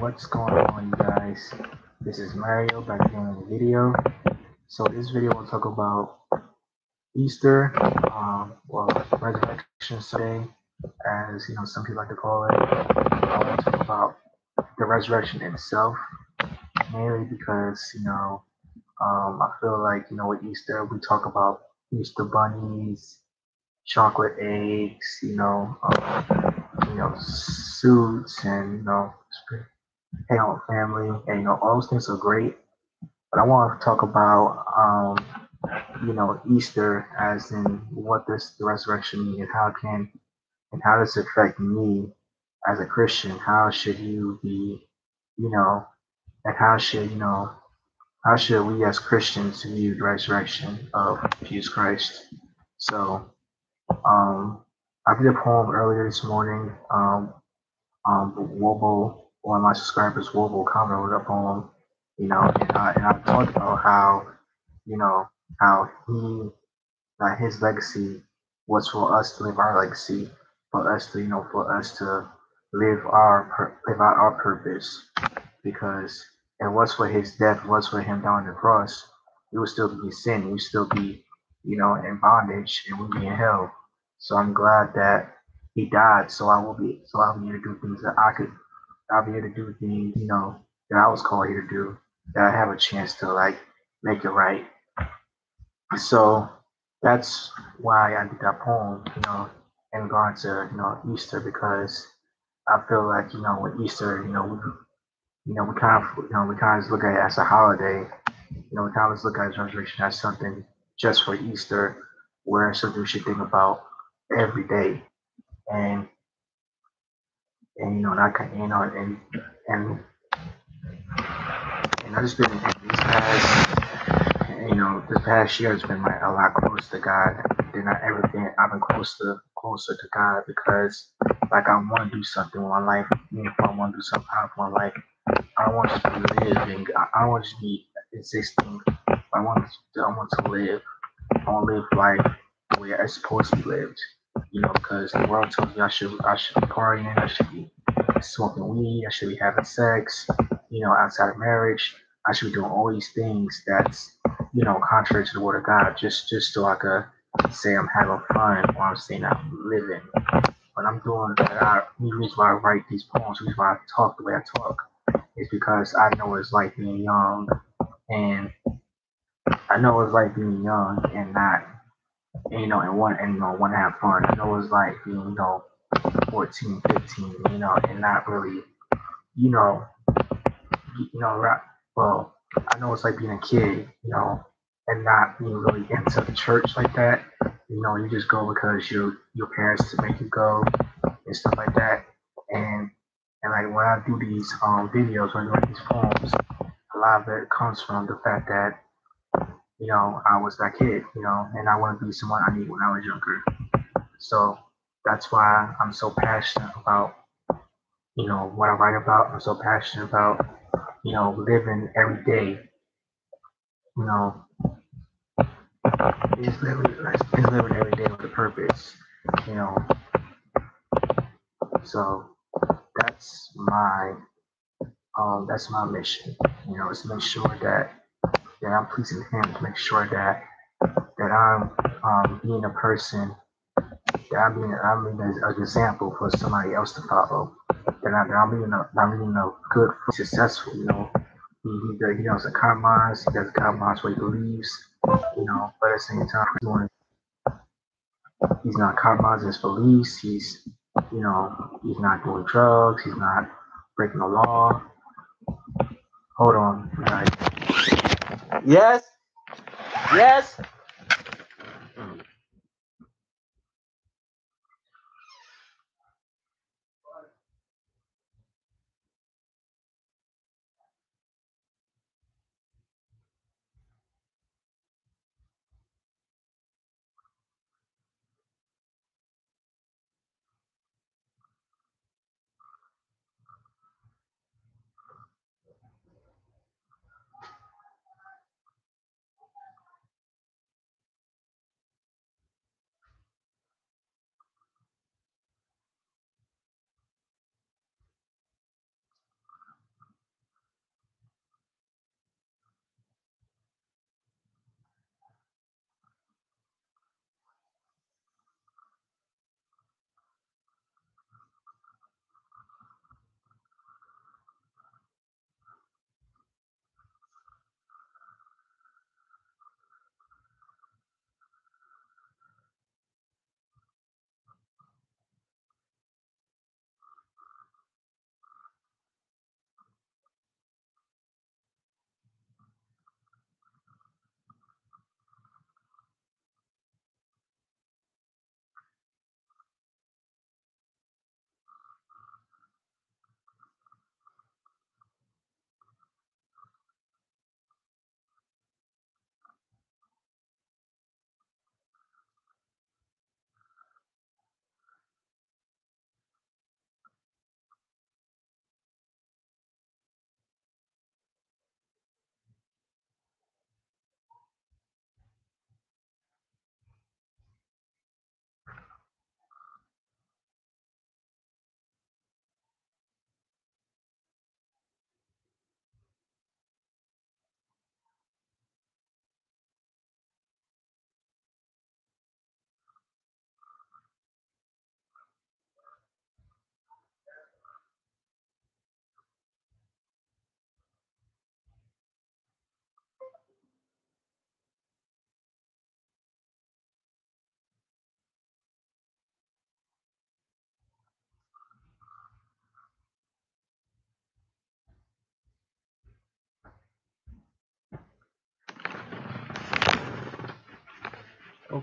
what's going on, you guys? This is Mario back again in the video. So this video will talk about Easter, Resurrection Sunday, as some people like to call it. I want to talk about the resurrection itself, mainly because I feel like with Easter we talk about Easter bunnies, chocolate eggs, suits, and hang out with family, and all those things are great. But I want to talk about Easter as in what this the resurrection mean and how does it affect me as a Christian? How should you be, you know, and how should we as Christians view the resurrection of Jesus Christ? So um, I did a poem earlier this morning. Wobo, one of my subscribers, Wobo, commented a poem, and I talked about how, you know, how that his legacy was for us to live our legacy, for us to live out our purpose. Because it was for his death, it was for him down the cross, we would still be in sin, we would still be, in bondage, and we'd be in hell. So I'm glad that he died, so I'll be able to do things that I'll be able to do things, that I was called here to do, that I have a chance to like make it right. So that's why I did that poem, in regard to, Easter, because I feel like, with Easter, we kind of, we kind of look at it as a holiday. We kind of look at resurrection as something just for Easter, where something we should think about every day. And that kind, and and I just been in these past, this past year has been like a lot closer to God than I ever been. I've been closer to God because like I want to do something with my life. If I want to do something out of my life, I don't want to just be living. I don't want to just be existing. I want to live. I want to live life the way it's supposed to be lived. Because the world tells me I should be partying, I should be smoking weed, I should be having sex, outside of marriage. I should be doing all these things that's, contrary to the word of God, just so I could say I'm having fun while I'm saying I'm living. But I'm doing that. The reason why I write these poems, the reason why I talk the way I talk, is because I know it's like being young, and I know it's like being young and not, want to have fun. I know it's like being, 14, 15, and not really, you know, rap. Well, I know it's like being a kid, and not being really into the church like that. You just go because your parents to make you go and stuff like that. And like when I do these videos, when I write these poems, a lot of it comes from the fact that I was that kid, and I want to be someone I need when I was younger. So that's why I'm so passionate about what I write about. I'm so passionate about living every day. You know, is living every day with a purpose. You know, so that's my mission. Is to make sure that I'm pleasing Him. To make sure that I'm being a person that I'm being an example for somebody else to follow. That I'm being a good, successful. He does a compromise. He does a compromise what he believes. But at the same time, he's not compromising his beliefs. He's not doing drugs. He's not breaking the law. Hold on. Right. Yes. Yes.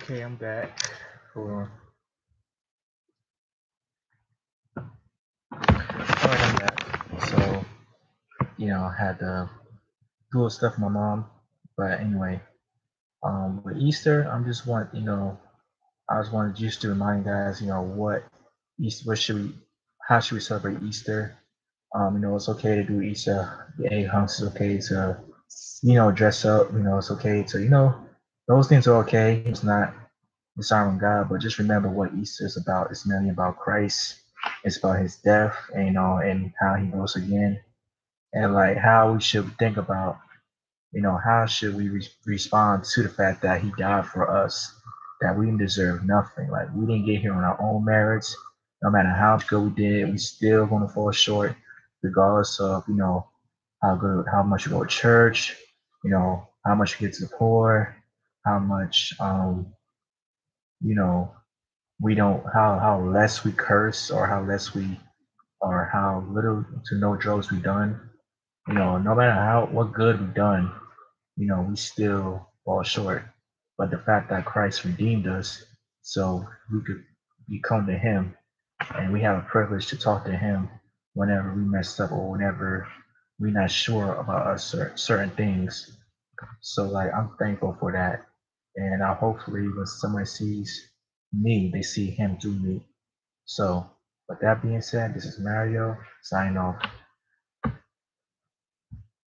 Okay, I'm back. For Alright, I'm back. So, I had to do stuff with my mom. But anyway, with Easter, I'm just want I just wanted just to remind you guys, what Easter, what should we, how should we celebrate Easter? It's okay to do Easter egg hunts. It's okay to, dress up. It's okay to, those things are okay. It's not dishonoring God, but just remember what Easter is about. It's mainly about Christ. It's about His death, and and how He rose again, and like how we should think about, how should we respond to the fact that He died for us, that we didn't deserve nothing. Like we didn't get here on our own merits. No matter how good we did, we still gonna fall short, regardless of how good, how much you go to church, how much you get to the poor, how much you know we don't how less we curse, or how less we, or how little to no drugs we done. No matter how what good we done, we still fall short. But the fact that Christ redeemed us, so we could come to Him, and we have a privilege to talk to Him whenever we mess up, or whenever we're not sure about us certain things. So like I'm thankful for that, and hopefully when someone sees me, they see Him through me. So with that being said, this is Mario signing off.